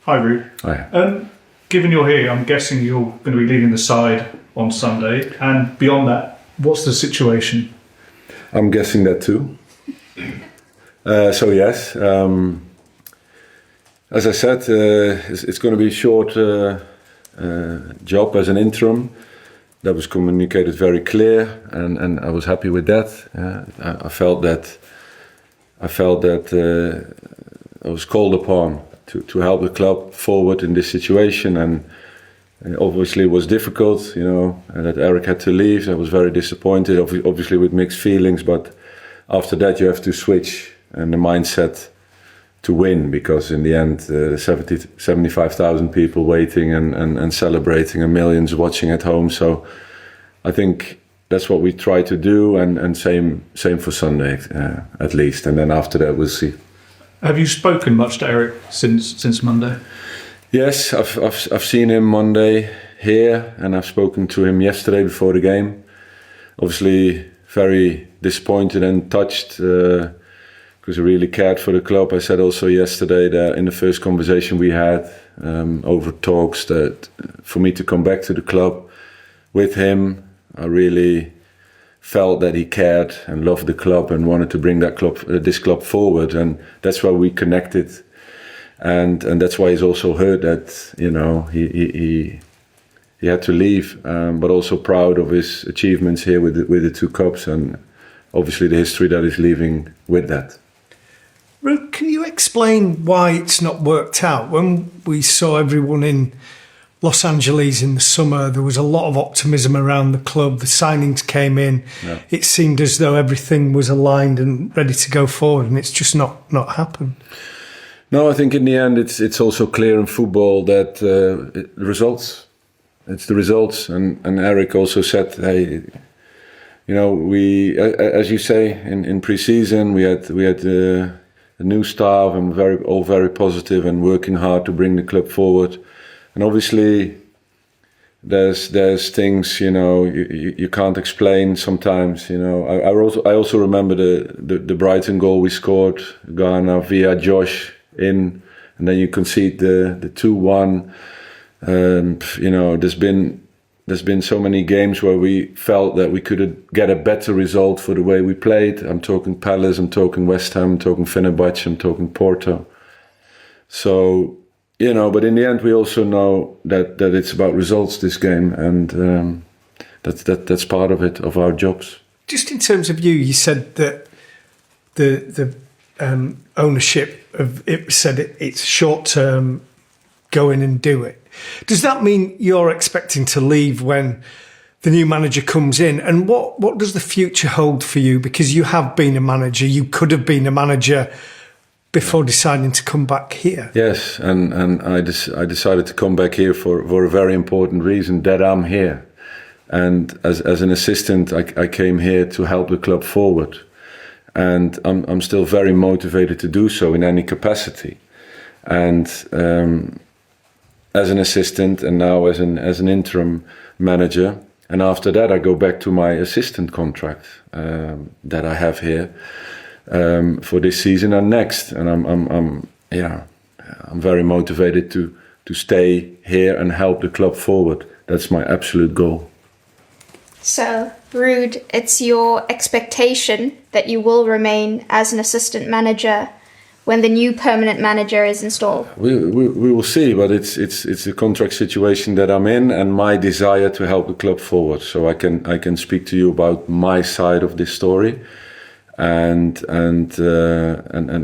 Hi, Ruud. Hi. Given you're here, I'm guessing you're going to be leading the side on Sunday. And beyond that, what's the situation? I'm guessing that too. So yes, as I said, it's going to be a short job as an interim. That was communicated very clear, and I was happy with that. I felt that I was called upon to help the club forward in this situation, and obviously it was difficult, and that Erik had to leave. I was very disappointed, obviously with mixed feelings, but after that you have to switch and the mindset to win, because in the end 75,000 people waiting and celebrating and millions watching at home. So I think that's what we try to do, and same for Sunday at least, and then after that we'll see. Have you spoken much to Erik since Monday? Yes, I've seen him Monday here, and I've spoken to him yesterday before the game. Obviously very disappointed and touched because he really cared for the club. I said also yesterday that in the first conversation we had over talks, that for me to come back to the club with him, I really felt that he cared and loved the club and wanted to bring this club forward, and that's why we connected, and that's why he's also heard that he had to leave, but also proud of his achievements here with the 2 cups, and obviously the history that he's leaving with that. Ruud, can you explain why it's not worked out? When we saw everyone in Los Angeles in the summer, there was a lot of optimism around the club. The signings came in. Yeah. It seemed as though everything was aligned and ready to go forward, and it's just not happened. No, I think in the end it's also clear in football that the results. It's the results, and Erik also said, hey, we, as you say, in pre-season we had a new staff, and all very positive and working hard to bring the club forward. And obviously, there's things you can't explain sometimes. I also remember the Brighton goal we scored, Ghana via Josh in, and then you concede the 2-1. There's been so many games where we felt that we could get a better result for the way we played. I'm talking Palace, I'm talking West Ham, I'm talking Fenerbahce, I'm talking Porto. So. But in the end, we also know that it's about results, this game, and that's part of it, of our jobs. Just in terms of you said that the ownership of it said it's short term, go in and do it. Does that mean you're expecting to leave when the new manager comes in? And what does the future hold for you? Because you have been a manager, you could have been a manager before deciding to come back here. Yes, and I decided to come back here for a very important reason, that I'm here. And as an assistant, I came here to help the club forward. And I'm still very motivated to do so in any capacity. And as an assistant, and now as an interim manager, and after that I go back to my assistant contract that I have here. For this season and next, and I'm very motivated to stay here and help the club forward. That's my absolute goal. So, Ruud, it's your expectation that you will remain as an assistant manager when the new permanent manager is installed? We will see, but it's a contract situation that I'm in, and my desire to help the club forward. So I can speak to you about my side of this story. And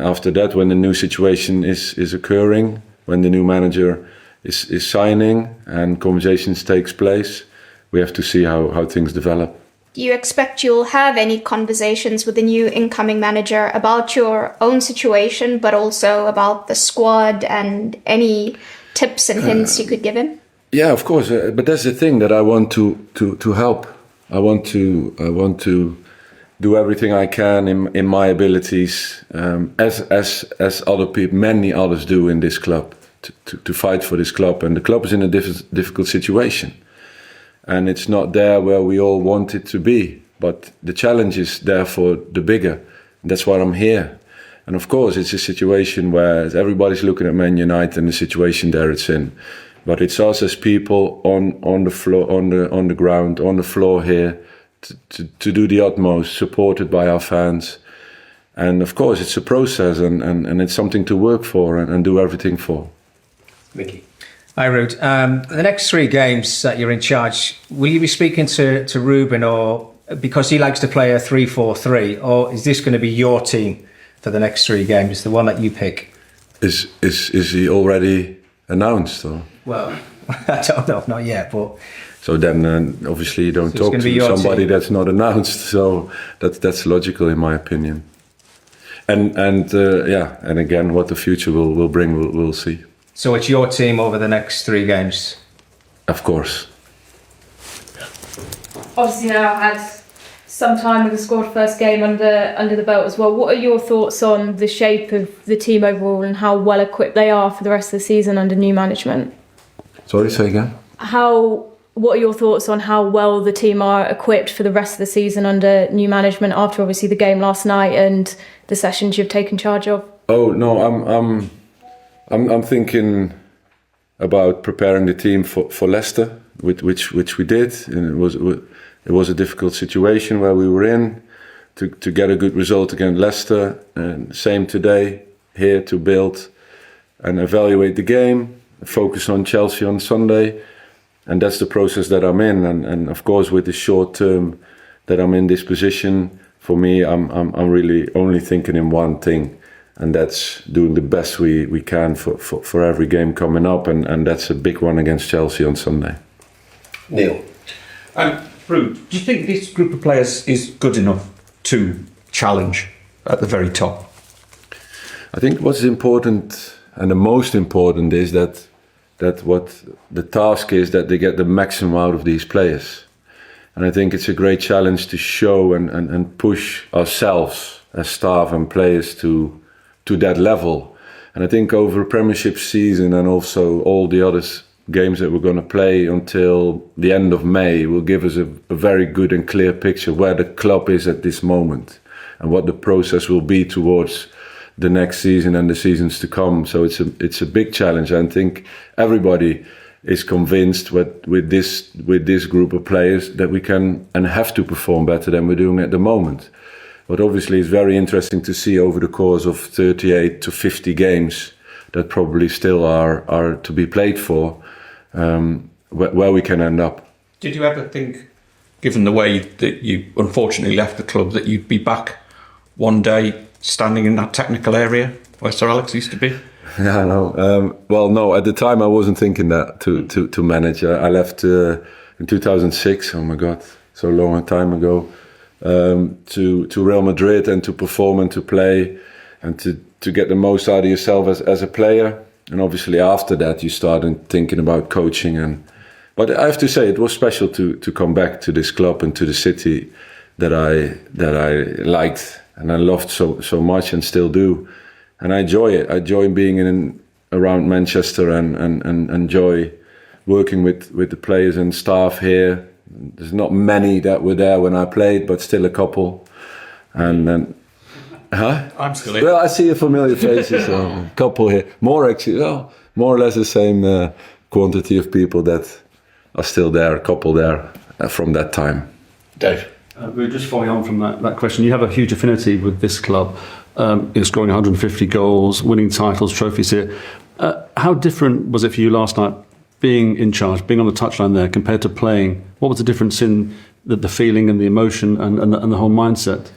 after that, when the new situation is occurring, when the new manager is signing and conversations takes place, we have to see how things develop. Do you expect you'll have any conversations with the new incoming manager about your own situation, but also about the squad and any tips and hints you could give him? Yeah, of course. But that's the thing, that I want to help. I want to do everything I can in my abilities, as other people, many others do in this club, to fight for this club. And the club is in a difficult situation, and it's not there where we all want it to be. But the challenge is therefore the bigger. That's why I'm here, And of course, it's a situation where everybody's looking at Man United and the situation there it's in. But it's us as people on the floor, on the ground, on the floor here, to do the utmost, supported by our fans. And of course, it's a process and it's something to work for and do everything for. Mickey. Hi, Ruud. The next 3 games that you're in charge, will you be speaking to Ruben, or because he likes to play a 3-4-3, or is this going to be your team for the next 3 games, the one that you pick? Is he already announced? Or? Well, I don't know, not yet, but... So then, obviously, you don't talk to somebody that's not announced. So that's logical, in my opinion. And again, what the future will bring, we'll see. So it's your team over the next 3 games? Of course. Obviously now had some time with the squad, first game under the belt as well. What are your thoughts on the shape of the team overall and how well equipped they are for the rest of the season under new management? Sorry, say again? What are your thoughts on how well the team are equipped for the rest of the season under new management after obviously the game last night and the sessions you've taken charge of? Oh no, I'm thinking about preparing the team for Leicester, which we did, and it was a difficult situation where we were in to get a good result against Leicester, and same today here to build and evaluate the game, focus on Chelsea on Sunday. And that's the process that I'm in, and of course with the short term that I'm in this position, for me I'm really only thinking in one thing, and that's doing the best we can for every game coming up, and that's a big one against Chelsea on Sunday. Neil. Ruud, do you think this group of players is good enough to challenge at the very top? I think what's important and the most important is that what the task is that they get the maximum out of these players. And I think it's a great challenge to show and push ourselves as staff and players to that level. And I think over a Premiership season and also all the other games that we're going to play until the end of May will give us a very good and clear picture where the club is at this moment and what the process will be towards the next season and the seasons to come. So it's a big challenge. I think everybody is convinced with this group of players that we can and have to perform better than we're doing at the moment. But obviously it's very interesting to see over the course of 38 to 50 games that probably still are to be played for, where we can end up. Did you ever think, given the way that you unfortunately left the club, that you'd be back one day standing in that technical area where Sir Alex used to be? Yeah, no. Well, no. At the time, I wasn't thinking that to manage. I left in 2006. Oh my God, so long a time ago. To Real Madrid and to perform and to play and to get the most out of yourself as a player. And obviously after that, you started thinking about coaching. But I have to say, it was special to come back to this club and to the city that I liked and I loved so much and still do. And I enjoy it. I enjoy being around Manchester and enjoy working with the players and staff here. There's not many that were there when I played, but still a couple. And then, I'm still here. Well, I see a familiar faces, so a couple here. More actually, well, more or less the same quantity of people that are still there, a couple there from that time. Dave. We're just following on from that question. You have a huge affinity with this club. You're scoring 150 goals, winning titles, trophies here. How different was it for you last night, being in charge, being on the touchline there, compared to playing? What was the difference in the feeling and the emotion and the whole mindset?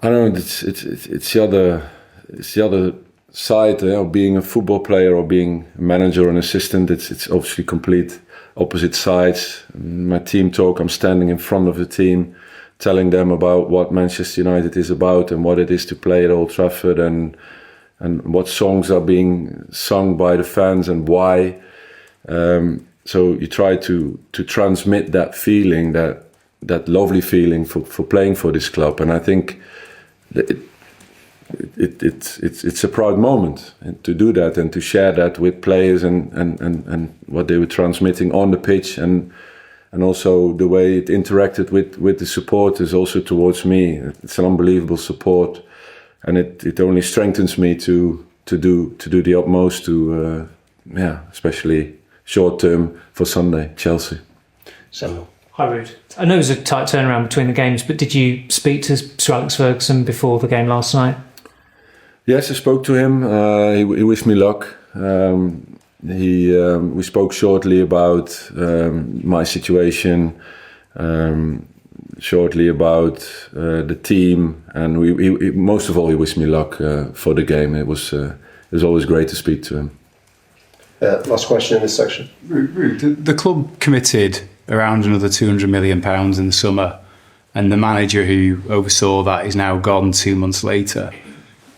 I don't know. It's the other side of being a football player or being a manager or an assistant. It's obviously complete opposite sides. My team talk, I'm standing in front of the team, telling them about what Manchester United is about and what it is to play at Old Trafford and what songs are being sung by the fans and why. So you try to transmit that feeling, that lovely feeling for playing for this club. And I think it's a proud moment to do that and to share that with players and what they were transmitting on the pitch and also the way it interacted with the supporters also towards me. It's an unbelievable support and it only strengthens me to do the utmost to especially short term for Sunday, Chelsea. Samuel. Hi, Ruud. I know it was a tight turnaround between the games, but did you speak to Sir Alex Ferguson before the game last night? Yes, I spoke to him. He wished me luck. We spoke shortly about my situation, shortly about the team, and he most of all he wished me luck for the game. It was always great to speak to him. Last question in this section. Ruud, the club committed around another £200 million in the summer, and the manager who oversaw that is now gone 2 months later.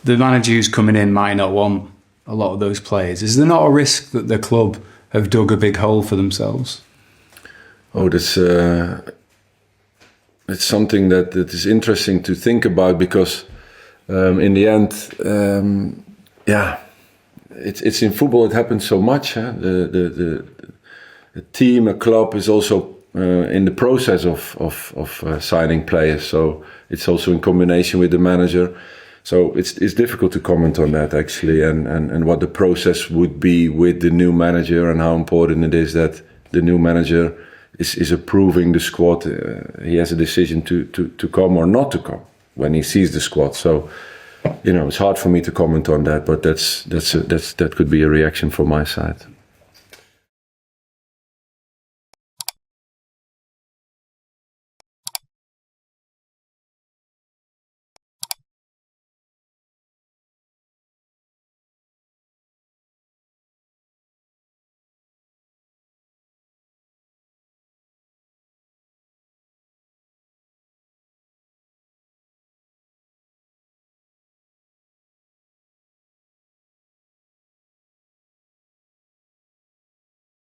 The manager who's coming in might not want a lot of those players. Is there not a risk that the club have dug a big hole for themselves? Oh, it's something that is interesting to think about, because in the end, it's in football. It happens so much. Huh? A team, a club is also in the process of signing players. So it's also in combination with the manager. So it's difficult to comment on that actually, and what the process would be with the new manager, and how important it is that the new manager is approving the squad. He has a decision to come or not to come when he sees the squad. So it's hard for me to comment on that, but that could be a reaction from my side.